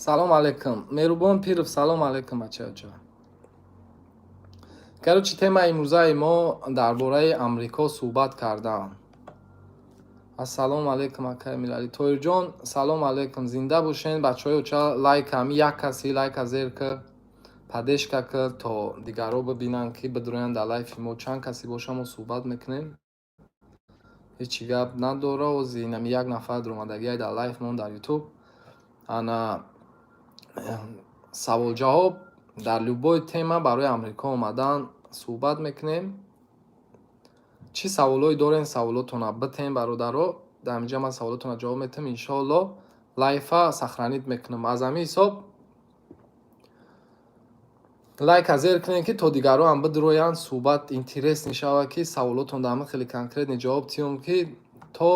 салом алейкум. Мерубон Пиров, салом алейкум бачаҳоҷо. Короче, темаи имрӯзаи мо дар бораи Амрико суҳбат кардаам. Ассалому алейкум акай Мирали. Тоирҷон, салом алейкум. Зинда бошен бачаҳоҷо. Лайк ҳами як каси лайка зер кард, падешка кард, то дигарҳо бибинанд ки бидроянд дар лайфи мо. Чанд каси боша мо суҳбат мекунем. Ҳеҷ гап надора. Ози инами як нафар омадагиай дар лайф мон дар ютуб. Ана савол ҷавоб дар любой тема барои Амрико омадан суҳбат мекунем. Чӣ саволҳое дорен, саволотона битем бародаро. Дар инҷа ман саволотона ҷавоб метам. Иншоалло лайфа сахранит мекунам. Аз ҳамин ҳисоб лайка зер кунем ки то дигарҳо ҳам бидроянд, суҳбат интересни шавад ки саволотон дар ман хеле конкретни ҷавоб диҳам ки то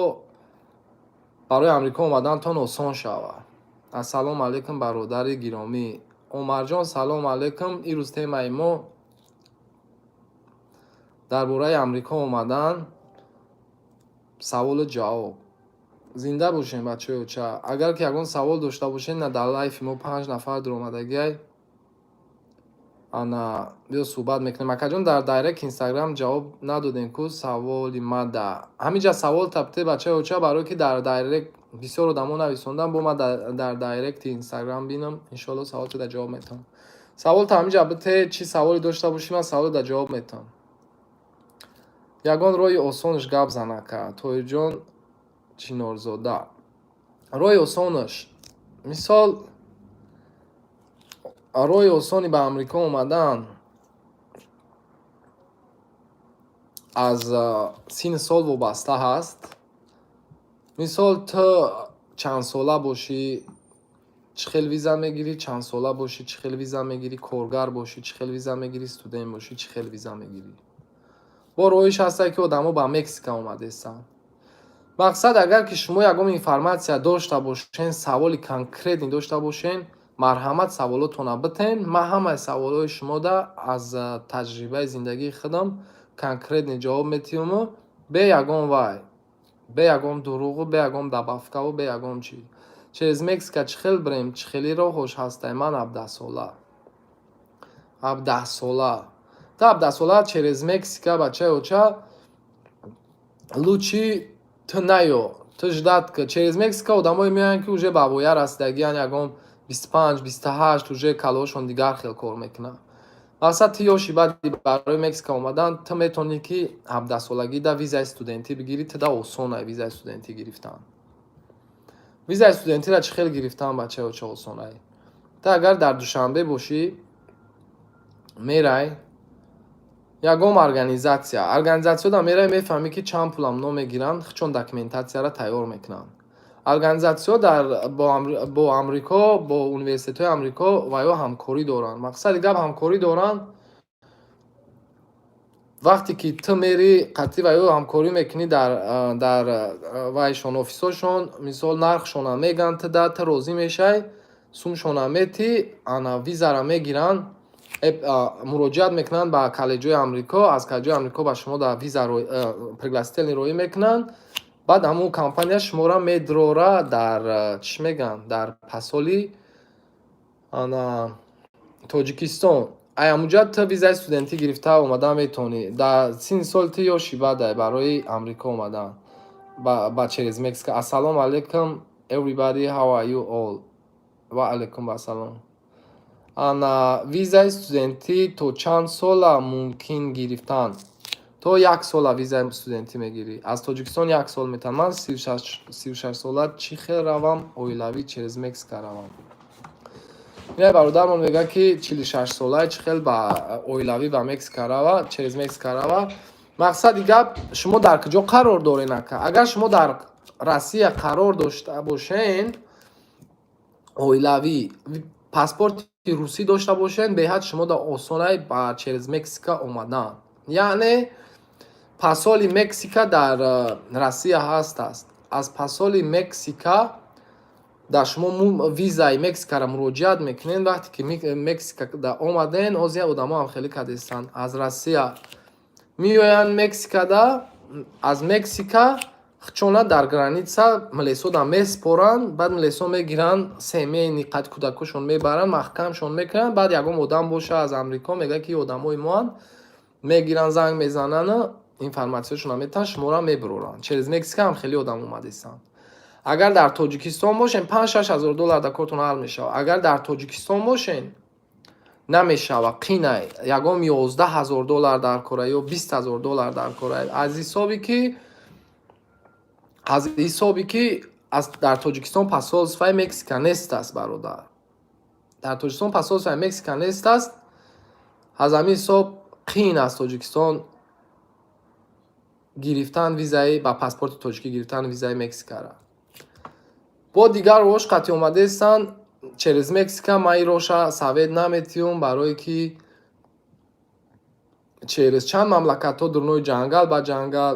барои Амрико омадантон осон шавад. Ассалому алейкум бародари гиромӣ Омарҷон, салому алейкум. Ирӯз темаи мо дар бораи Амрико омадан саволу ҷавоб. Зинда бошен бачаҳоҷо. Агар ки ягон савол дошта бошен, на дар лайфи мо 5 нафар омадагиай ана биё суҳбат мекунем. Акаҷон дар дайрект инстаграм ҷавоб надодем ку саволи мада. Ҳаминҷа савол тапте бачаҳоҷо, барое ки дар дайрект бисёр одамо нависондан, бо ман дар дайректи инстаграм бинам. Иншоалло саволто дар ҷавоб метавам. Савол та ҳаминҷа бите, чӣ саволе дошта бошӣ, ман саволо дар ҷавоб метавам. Ягон роҳи осонаш гап занака. Тоирҷон Чинорзода. Роҳи осонаш, мисол роҳи осони ба Амрико омадан аз синни сол вобаста ҳаст. Мисол ту чанд сола бошӣ, чӣ хел виза мегирӣ, чанд сола бошӣ, чӣ хел виза мегирӣ, коргар бошӣ, чӣ хел виза мегирӣ, студент бошӣ, чӣ хел виза мегирӣ. бо роҳиш ҳаста ки одамо ба Мексика омадестанд. мақсад агар ки шумо ягон информатсия дошта бошен, саволи конкретни дошта бошен, марҳамат саволотона битен. ман ҳамаи саволҳои шумода аз таҷрибаи зиндагии худам конкретни ҷавоб метиҳаму бе ягон вай, бе ягон дуруғу, бе ягон дабафкаву, бе ягон чӣ. Через Мексика чӣ хел бирем, чӣ хели роҳош ҳастай. Ман 17 сола. 17 сола. Та 17 сола через Мексика бачаҳоҷо лучи ту наё, ту ждат ки через Мексика одамое меоянд ки уже ба воя расидагиянд, ягон 25-28 уже калошон дигар хел кор мекунанд. мақсад ту ёши баъди барои Мексика омадан ту метавонӣ ки 17 солагида визаи студентӣ бигирӣ. туда осона визаи студентӣ гирифтан. визаи студентиро чӣ хел гирифтан бачаҳоҷо осонае. ту агар дар Душанбе бошӣ, мерай ягон организатсияда мерай, мефаҳмӣ ки чанд пулам но мегиранд, чун документатсияро тайёр мекунанд. организатсияҳо бо Амрико, бо университетҳои Амрико ва ё ҳамкорӣ доранд. мақсади гап ҳамкорӣ доранд. вақте ки ту мери қатъи ва ё ҳамкорӣ мекунӣ дар вайшон офисошон, мисол нархшона мегӯянд, ту розӣ мешавӣ, сумшона метӣ, ана визаро мегиранд, муроҷиат мекунанд ба коллеҷҳои Амрико. аз коллеҷҳои Амрико ба шумо дар виза пригласителни роҳӣ мекунанд. баъд ҳамун компания шуморо медрора дар чӣ мегӯянд, дар пасоли ана Тоҷикистон. ҳамунҷа ту визаи студентӣ гирифта омадан метавонӣ. дар синни соли ту ёши баъдай барои Амрико омадан ба через Мексика. Ассалому алейкум everybody, how are you all? ва алейкум ассалом. ана визаи студентӣ то чанд сола мумкин гирифтан? то 1 сола визаи студентӣ мегирӣ. аз Тоҷикистон 1 сол метавонам. ман 36 сола чӣ хел равам оилавӣ через Мексика равам. ин бародармон мега ки 46 сола чӣ хел ба оилавӣ ба Мексика рава, через Мексика рава. мақсади гап, шумо дар куҷо қарор дорен ака. агар шумо дар Россия қарор дошта бошен, оилавӣ паспорти русӣ дошта бошед, беҳад шумо дар осонай ба через Мексика омадан. яъне посоли Мексика дар Россия ҳаст аст. аз посоли Мексика дар шумо визаи Мексикаро муроҷиат мекунед. вақте ки Мексика да омаден, озия одамо ҳам хеле кадестанд. аз Россия меоянд Мексикада, аз Мексика хчона дар граница милесода меспоранд, баъд милесо мегиранд, семеи ниққати кӯдакошон мебаранд, маҳкамшон мекунанд. баъд ягон одам боша аз Амрико мегӯяд ки одамои моанд, мегиранд, занг мезананд, информатсияшонро метаҳанд, шуморо мебуроранд. через Мексика ҳам хеле одам омадистанд. агар дар Тоҷикистон бошен, 5-6 ҳазор доллар дар кортон ҳал мешавад. агар дар Тоҷикистон бошен, намешавад, қинай, ягон 11 ҳазор доллар дар кора ё 20 ҳазор доллар дар кора. аз ҳисоби ки дар Тоҷикистон посол сифаи Мексика нест аст, бародар. дар Тоҷикистон посол сифаи Мексика нест аст. аз ҳамин ҳисоб қин аст Тоҷикистон гирифтан визаи ба паспорти тоҷикӣ гирифтан визаи Мексикаро. бо дигар рош қати омадестанд через Мексика. ман ин роша савет наметиём, барое ки через чанд мамлакатҳо дурнои ҷангал ба ҷангал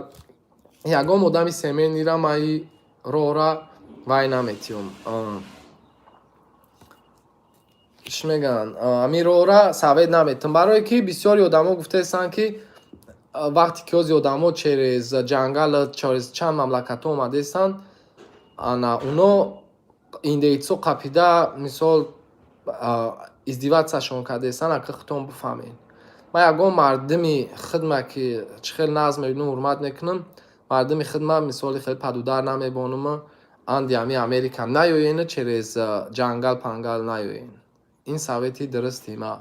ягон одами семенира ман ин роҳра вай наметиём. чӣ мегӯянд, ҳамин роҳра савет наметиём, барое ки бисёри одамо гуфтаестанд ки вақте ки ози одамо через ҷангал через чанд мамлакатҳо омадестанд, уно индейцо қапида мисол издиватсияшон кардестанд, ака худтон бифаҳмед. ман ягон мардуми хидма ки чӣ хел назм мебинам, ҳурмат мекунам, мардуми хидма мисоли хел падудар намебонам, анди ҳами Америка наёен, через ҷангал пангал наёен. ин совети дурусти ма.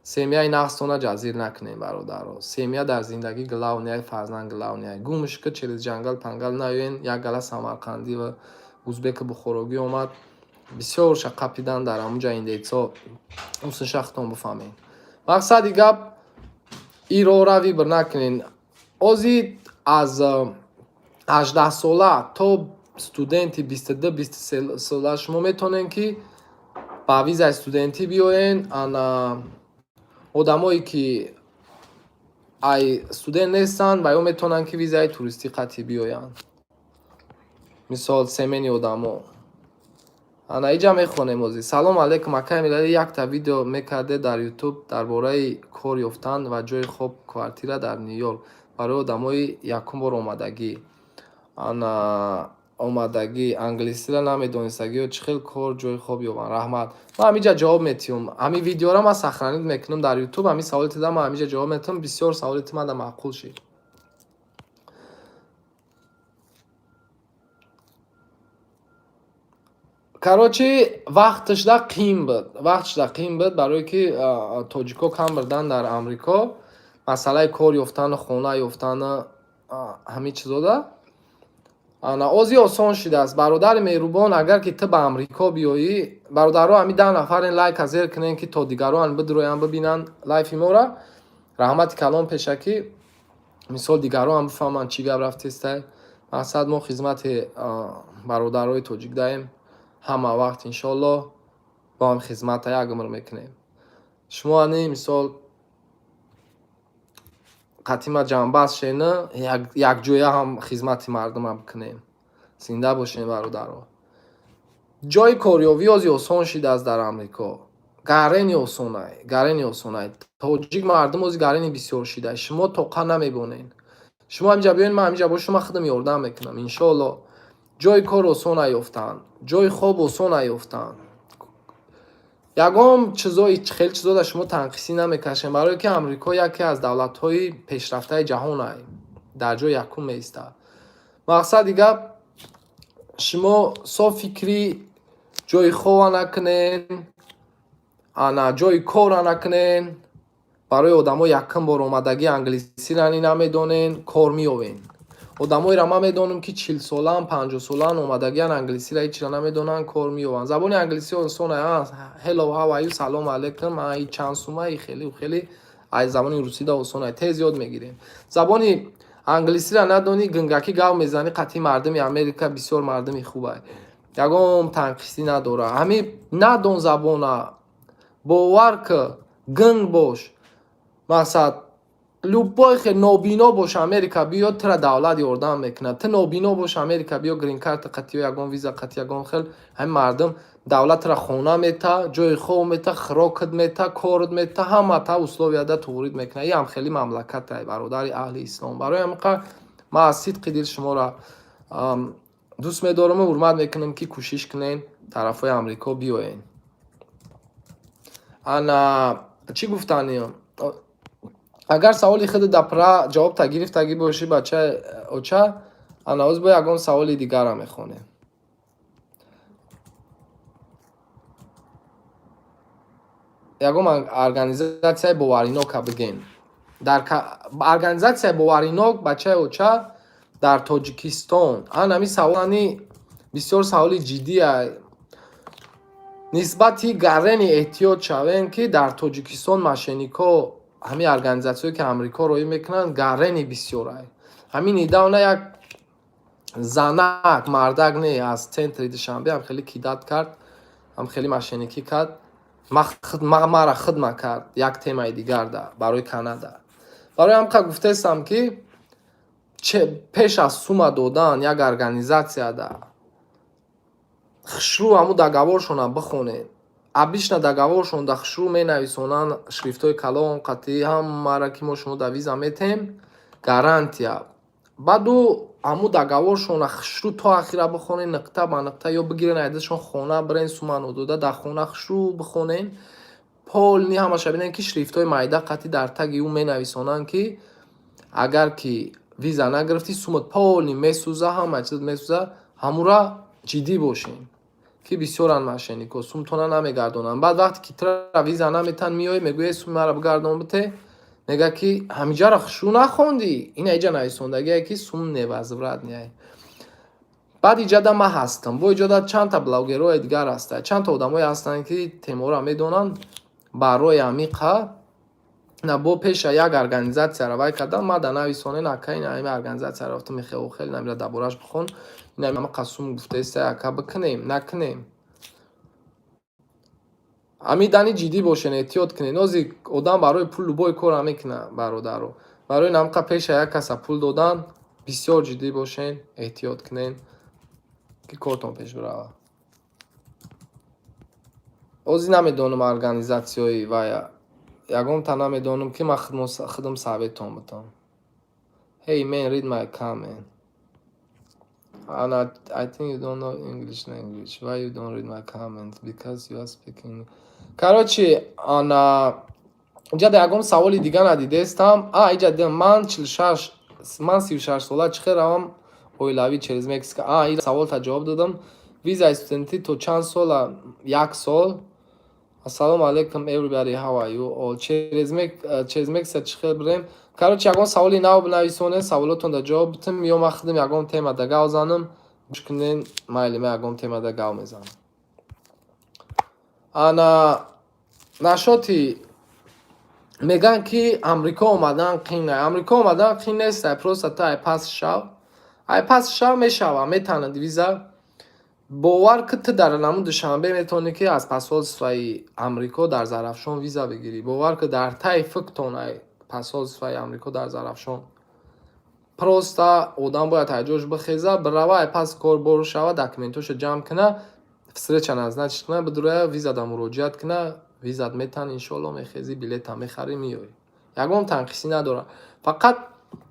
семияи нақсона ҷазир накунем, бародаро. семия дар зиндагӣ главняй, фарзанд главняй. гумшка через ҷангал пангал наёен. як гала самарқандӣ ва узбеки бухорогӣ омад, бисёрша қапидан дар ҳамунҷа индейцо усуша худтон бифаҳмед. мақсади гап ин роҳра вибр накунед. ози аз 18 сола то студенти 22-23 сола шумо метавонед ки ба визаи студентӣ биёед. одамое ки ай студент нестанд, ба ё метавонанд ки визаи туристӣ қатъи биёянд. мисол семени одамо. иҷа мехонем ози. салом алейкум акаи милали, якта видео мекарде дар YouTube дар бораи кор ёфтан ва ҷои хоб квартира дар Нью-Йорк барои одамои якум бор омадагӣ англисиро намедонистагӣ ё чӣ хел кор ҷои хоб ёбанд. раҳмат. ман ҳамиҷа ҷавоб метиҳам. ҳамин видеоро ман сахранид мекунам дар YouTube. ҳамин саволите да ман ҳамиҷа ҷавоб метиҳам. бисёр саволите ман да маъқул шид. короче вақташда қим буд, барое ки тоҷико кам бурдан дар Амрико, масъалаи кор ёфтану хона ёфтану ҳамин чизода ози осон шудааст. бародари меҳрубон, агар ки ту ба Амрико биёӣ, бародаро ҳамин 10 нафарен лайк азер кунед ки то дигарон бидроянд бибинанд лайфи моро. раҳмати калон пешакӣ, мисол дигарон бифаҳманд чӣ гап рафтестай. мақсад мо хизмати бародарои тоҷик даем. ҳама вақт иншоаллоҳ бо ҳам хизмата як умр мекунем. шумо ани мисол қатима ҷанбаст шена якҷоя ҳам хизмати мардума бикунем. зинда бошем бародаро. ҷои корёвӣ ози осон шудааст дар Амрико. гарени осонай. тоҷик мардум ози гарени бисёр шуда. шумо тоқа намебонед. шумо ҳамҷа биёед, ман ҳамҷа бо шумо худам ёрдам мекунам иншоаллоҳ. ҷои кор осон наёфтанд, ҷои хоб осон наёфтанд. ягон чизои хел чизода шумо танқисӣ намекашем, барое ки Амрико яке аз давлатҳои пешрафтаи ҷаҳон ай, дар ҷои якум меистад. мақсади гап шумо соф фикри ҷои хова накунед, ҷои кора накунед. барои одамои якум бор омадагӣ англисирани намедонен, кор меёвен. одамоеро ман медонам ки 40 солаам 50 солаам омадагиан англисиро ҳечро намедонанд, кор меёванд. забони англисӣ осон аст. hello how are you, салом алейкум, чанд сумаи хеле ай забони русида осон аст, тез ёд мегирем. забони англисиро надони гингакӣ гав мезани, қатъи мардуми Америка бисёр мардуми хуб аст. ягон танқисӣ надора. ҳамин надон забона бовар ки гинг бош, мақсад любой хел нобино бош Америка биё тра давлат ёрдам мекунад. Ти нобино бош Америка биё грин карт қатиё ягон виза қати ягон хел ҳам мардум давлатра хона мета, ҷои хоб мета, хирокат мета, корат мета, ҳама та условияда туғрид мекунад. ин ҳам хели мамлакатай бародари аҳли ислом. барои ҳамин ман аз сидқи дил шуморо дӯст медорам, ҳурмат мекунам ки кӯшиш кунен тарафҳои Амрико биёен. ана чӣ гуфтанем? агар саволи худ дапра ҷавоб та гирифтагӣ бошӣ бачаи оча, ана ҳозир бо ягон саволи дигара мехонем. ягон организатсияи боваринок бигем. дар организатсияи боваринок бачаи оча дар Тоҷикистон, ҳами саволани бисёр саволи ҷиддия. нисбати гаррени эҳтиёт шавем ки дар Тоҷикистон мошеннико ҳами организатсияе ки Амрико роӣ мекунанд гаррени бисёрай. ҳамин недавна як занак мардак не аз центри Душанбе ҳам хеле кидат кард, ҳам хеле мошенникӣ кард, мара хидмат кард як темаи дигар да барои Канада. барои ҳамқа гуфтаистам ки пеш аз сума додан як организатсияда хушрӯ ҳамун договоршона бихонед. обычно договоршон да хушрӯ менависонанд шрифтҳои калон қатъи ҳамара ки мо шумо да виза метем гарантия. баъду ҳамун договоршона хушрӯ то ахира бихонед нуқта ба нуқта, ё бигирен айдашон хона бирен сума нодода дар хона хушрӯ бихонен полни ҳамаша бинен ки шрифтҳои майда қатъи дар таги ӯ менависонанд ки агар ки виза нагирифтӣ сумат полни месӯза, ҳама чиз месӯза, ҳамура ҷиддӣ бошем ки бисёранд мошеннико сумтона намегардонанд. баъд вақте ки тра виза наметан миёӣ мегӯяй суми мара бигардон бите, мега ки ҳамиҷара хушрӯ нахондӣ, ин иҷа нависондагие ки сум невазврат неай. баъд иҷада ман ҳастам, бо иҷода чандта блогерҳои дигар ҳастанд, чандта одамое ҳастанд ки темора медонанд. барои амиқа на бо пеша як организатсия равай кардам, мада нависонен акаин ами организатсия рафта мехел хел намира дабораш бихон, ин қасум гуфтаиста ака бикунем накунем. ами дани ҷиддӣ бошен, эҳтиёт кунед. нозик одам барои пул любой кора мекунад бародаро. барои намқа пеша як каса пул додан бисёр ҷиддӣ бошен, эҳтиёт кунен ки кортон пеш бирава. ҳозир намедонам организатсияи вая, ягон та намедонам ки ман худам советон битам. Hey man, read my comment. And I think you don't know English language. Why you don't read my comments? Because you are speaking. Короче, ана ҷада ягон саволи дига надидестам. Иҷа дидам ман 36 сола чихе равам оилави через Мексика. ин савол та ҷавоб додам. Виза студентӣ то чанд сола? 1 сол. Assalamu alaikum everybody, how are you all? через Мексика чихе бирем. короче ягон саволи нав бинависонед, саволотон да ҷавоб битим, ё ман худам ягон тема да гав занам, гӯш кунен, майли ман ягон тема да гав мезанам. ана нашоти меган ки Амрико омадан қин не. Амрико омадан қин нест, просто та пас шав мешава, метанад виза. бовар ки ти дар намуд Душанбе метавонӣ ки аз посольствои Амрико дар Зарафшон виза бигирӣ. бовар ки дар таи фиктонай посольствои Амрико дар Зарафшон. просто одам бояд ҳаҷош бихеза, бирава пас корбор шава, документоша ҷамъ куна, встреча назначит куна, бидурая виза да муроҷиат куна, визат метан, иншоалло мехезӣ, билета мехарӣ, миёӣ. ягон танқисӣ надора. фақат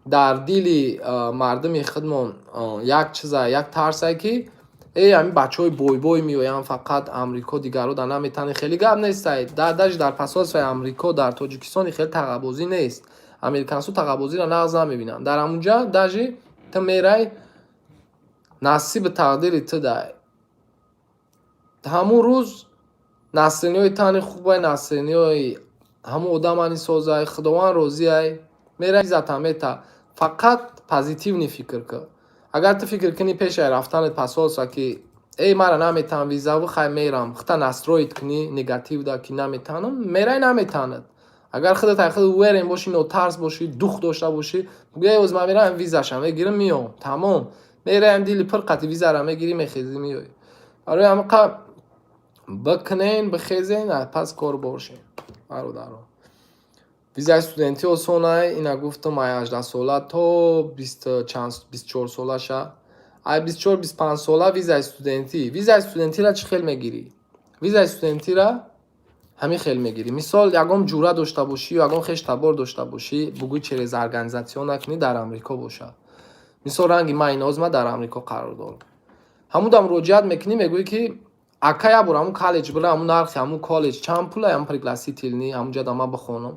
дар дили мардуми худмон як чиза, як тарсае ки ами бачаҳои бой миёянд фақат Амрико, дигаро да наметани. хеле гап нестае. дажи дар посольствои Амрико дар Тоҷикистони хеле тағабозӣ нест. американсо тағабозиро нағз намебинанд. дар ҳамунҷа дажи ти мерай насиби тақдири ти дай. ҳамун рӯз насриниҳои тани хубай, насриниҳои ҳамун одамани созай, худованд розиай, мерай визата мета. фақат позитивни фикр кун. агар ту фикр кунӣ пешаи рафтанет посольство ки мара наметан виза вихай мерам, худта настроит кунӣ негатив да ки наметанам, мерай наметанад. агар худат худ уверен бошӣ, нотарс бошӣ, дух дошта бошӣ, гӯяй оз ман мерам визаша мегирам, миём, тамом. мераям дили пир қатъи визара мегирӣ, мехезӣ, миёӣ. барои ҳамин بکنین بخیزین پس کار باشین برادران. ویزای استودنتی осонай ина гуфтам ай 18 сола то 24 солаша ай 24 25 сола визаи студентира чӣ хел мегирӣ? визаи студентира ҳамин хел мегирӣ. мисол ягон ҷура дошта бошӣ ё ягон хештабор дошта бошӣ, бугӯи через организатсиона кунӣ дар амрико боша. мисол ранги ман инозма дар амрико қарор дорам. ҳамуда муроҷиат мекунӣ, мегӯӣ ки ака я бор ҳамун коллеҷ бира, ҳамун нархи ҳамун коллеҷ чанд пула, ҳамун пригласителни ҳамунҷа да ман бихонам.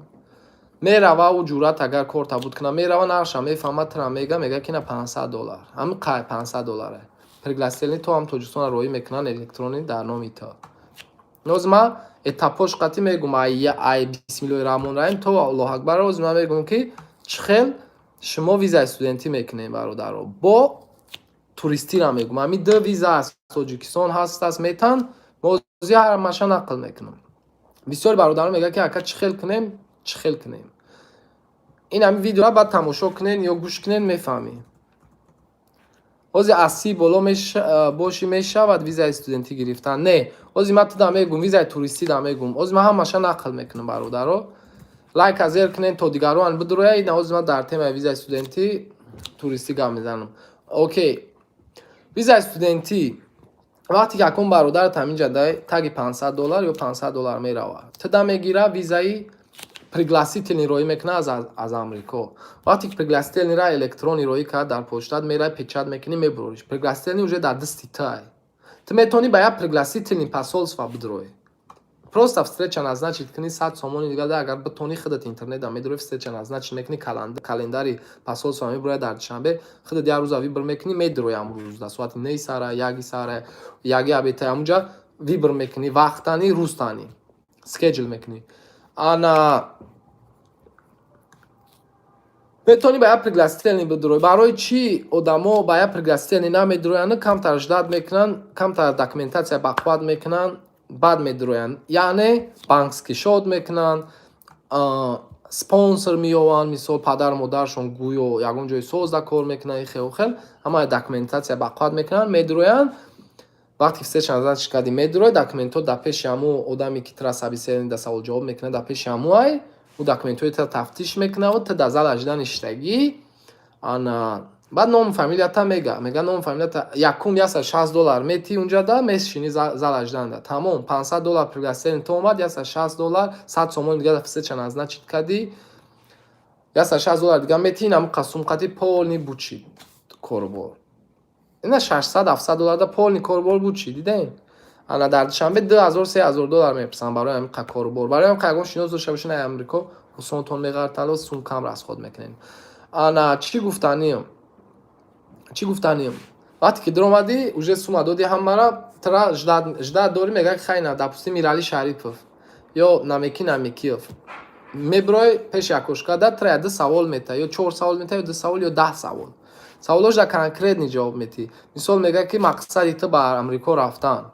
мерава ӯ ҷурат агар кор табуд кунам, мерава нарша мефаҳмад, тра мега ки на $500. ҳамин қай $500. пригласителни то ҳам тоҷикистон роӣ мекунан электрони дар номи то. нозма этапош қати мегум ай бисмиллоҳи раҳмонир раҳим то аллоҳу акбар озма мегум ки чӣ хел шумо визаи студентӣ мекунем бародаро. бо туристира мегум ҳамин ду виза аз тоҷикистон ҳаст аст метан мози ҳамаша нақл мекунам. бисёри бародарон мегӯянд ки ака чӣ хел кунем, чӣ хел кунем. ин ҳамин видеоро баъд тамошо кунен ё гӯш кунен мефаҳмем. ҳозир аз 30 боло бошӣ мешавад визаи студентӣ гирифтан. не ҳозир ман туда мегум визаи туристӣ да мегум. ҳозир ман ҳамаша нақл мекунам бародаро. лайк азер кунен то дигарон бидрояй. ҳозир ман дар темаи визаи студентӣ туристӣ гап мезанам. окей. визаи студентӣ вақте ки якон бародарат ҳаминҷа таги $500 ё $500 мерава. туда мегира визаи пригласителни роӣ мекунад аз амрико. вақте ки пригласителнира электрони роӣ кард дар почтат меравӣ, печат мекунӣ, мебурориш. пригласителни уже дар дасти тай. ту метавонӣ ба як пригласителни посолства бидроӣ. просто встреча назначит кунӣ 100 сомони дига, агар битонӣ худат интернета медроӣ встреча назначит мекунӣ, календари посолства мебурӣ дар душанбе, худат як рӯза вибр мекунӣ, медроӣ ҳамун рӯз дар соати 9 сара, 1 сара, 1 абета ҳамунҷа вибр мекунӣ, вақтани рӯзтани скеҷул мекунӣ. ана метавонӣ ба як пригласителни бидроӣ. барои чӣ одамо ба як пригласителни намедроянд? камтар ждат мекунанд, камтар документатсия бақувват мекунанд, баъд медроянд. яъне банкскишот мекунанд, спонсор меёванд, мисол падар модаршон гӯё ягон ҷои созда кор мекунанд, хел ҳама документатсия бақувват мекунанд, медроянд. вақте встреча назначит кардӣ медроӣ, документҳо дар пеши ҳамун одаме ки тра собеседование да савол ҷавоб мекунад дар пеши ҳамуай ӯ документҳои тра тафтиш мекунад, ту дар зали аждани иштагӣ ана баъд ному фамилията мега ному фамилията якум $60 мети унҷа да мешини зали аждан да тамом $500 пригласителни то омад, $60 100 сомони дига да встреча назначит кардӣ, $60 дига мети. ин ҳамун қасумқати полни бучи корбор. ина $600-700 да полни корбор бучи диден. ана дар душанбе $2000-3000 меписанд барои ҳамин корбор. барои ҳам ягон шинос дошта бошед ай амрико ҳусонтон меғартало сумкам расход мекунен. ана чӣ гуфтанем? вақте ки даромадӣ уже сума доди ҳамара, тра ждат дорӣ, мега ки хайна допустим Мирали Шарипов ё Намекиев меброи пеши якошка да тра 2 савол мета ё 4 савол мета ё 2 савол ё 10 савол. саволош да конкретни ҷавоб метӣ. мисол мега ки мақсади ту ба амрико рафтан.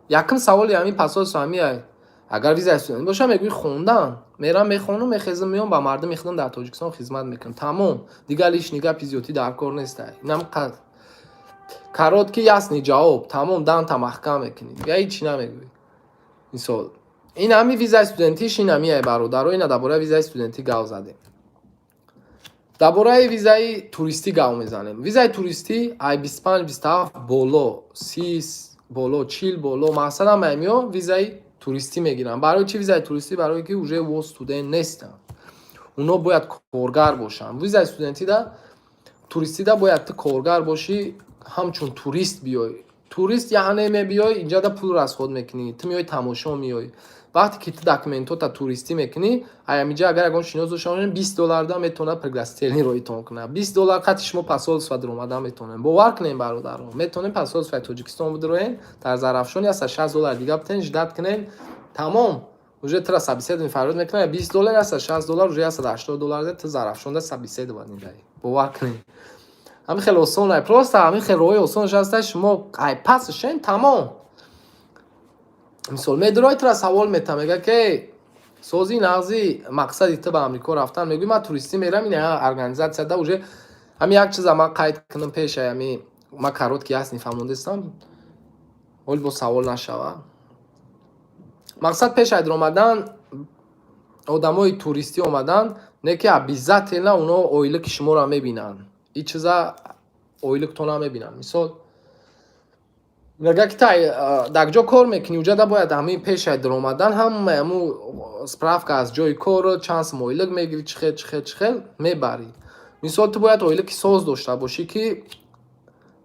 якум саволи ҳамин посолства ҳамин агар визаи студент боша мегӯӣ хондан. мерам мехонам, мехезам, меём ба мардуми худам дар Тоҷикистон хизмат мекунам. тамом. дигар лишни гапи зиёдӣ дар кор нест. инам каротки ясни ҷавоб. тамом данта маҳкам мекунӣ. дига ҳеҷ намегӯӣ. мисол ин ҳамин визаи студентиш ин ҳамин бародаро. ина дар бораи визаи студентӣ гап задем. дар бораи визаи туристӣ гап мезанем. визаи туристӣ ай 25-27 боло 30 боло 40 боло мақсадам меё визаи туристӣ мегиранд. барои чӣ визаи туристӣ? барое ки уже во студент нестанд. уно бояд коргар бошанд. визаи студентӣ да туристӣ да бояд ту коргар бошӣ, ҳамчун турист биёй. турист яъне мебиёй инҷа да пул расход мекунӣ, ту меёй тамошо меёй. вақте ки ту документота туристӣ мекунӣ, ҳаминҷа агар ягон шинос дошта бошед $20 да метавонад пригласителни роитон кунад. $20 қати шумо посолства даромада метавонем. бовар кунем бародарон. метавонем посолствои Тоҷикистон бидроем, дар Зарафшон $60 дига битен, ждат кунем. тамом. уже тра собеседование фарод мекунад. $20 $60 уже $180 да ту Зарафшон да собеседование дай. бовар кунем. ҳамин хеле осон ай. просто ҳамин хеле роҳи осонаш аст. шумо ай пасшен тамом. мисол медрои тра савол мета мега ки сози нағзи мақсади ту ба амрико рафтан, мегӯи ман туристӣ мерам, ин организатсия да уже ҳамин як чиза ман қайд кунам пеша ҳамин ман каротки ясни фаҳмондастам ҳол бо савол нашава. мақсад пеш айдир омадан одамои туристӣ омадан не ки обязательно уно оилаки шуморо мебинанд, ин чиза оилактонро мебинанд. Мисол мегӯяд ки тай дар ҷо кор мекунӣ, уҷада бояд ҳамин пеш айдир омадан ҳамаи аму справка аз ҷои корро чанд сум оилак мегирӣ, чӣ хел мебарӣ. Мисол ту бояд оилаки соз дошта бошӣ ки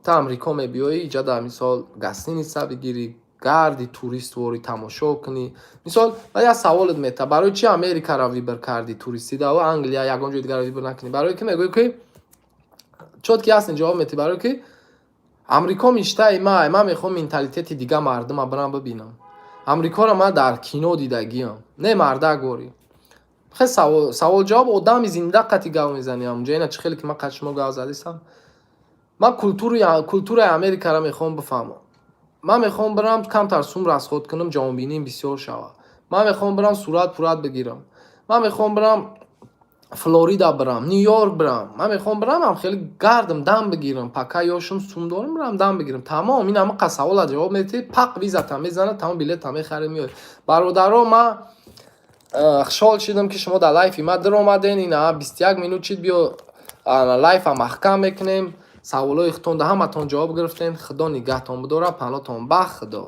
та амрико мебиёӣ, иҷада мисол гостиница бигирӣ, гарди туриствори тамошо кунӣ. Мисол вале як саволат мета, барои чӣ Америкаро вибр кардӣ туристӣ, дар Англия ягон ҷои дигарро вибр накунӣ? Барое ки мегӯӣ ки чотки ясни ҷавоб медиҳӣ, барое ки амрико мечтаи ман мехоҳам менталитети дига мардума барам бибинам. Амрикоро ман дар кино дидагиам, не мардагори. хеле савол ҷавоб одами зинда қати гав мезанем. Онҷа ина чӣ хеле ки ман қати шумо гав задистам. ман культураи Америкаро мехоҳам бифаҳмам. ман мехоҳам барам камтар сум расход кунам, ҷомбиним бисёр шавад. ман мехоҳам барам сурат пурат бигирам. ман мехоҳам барам Флорида барам, Нью-Йорк барам. ман мехоҳам барам хеле гардам дам бигирам, пака ёшум сум дорам барам дам бигирам. Тамом ин ҳама саволат ҷавоб медиҳӣ, пақ визата мезанад, тамом билета мехарӣ меоӣ. Бародаро, ман хушҳол шудам ки шумо дар лайфи ман дар омаден. Ин 21 минут чид биё лайфа маҳкам мекунем. саволои худтон да ҳаматон ҷавоб гирифтем. Худо нигаҳтон бидорад, панҳотон ба Худо.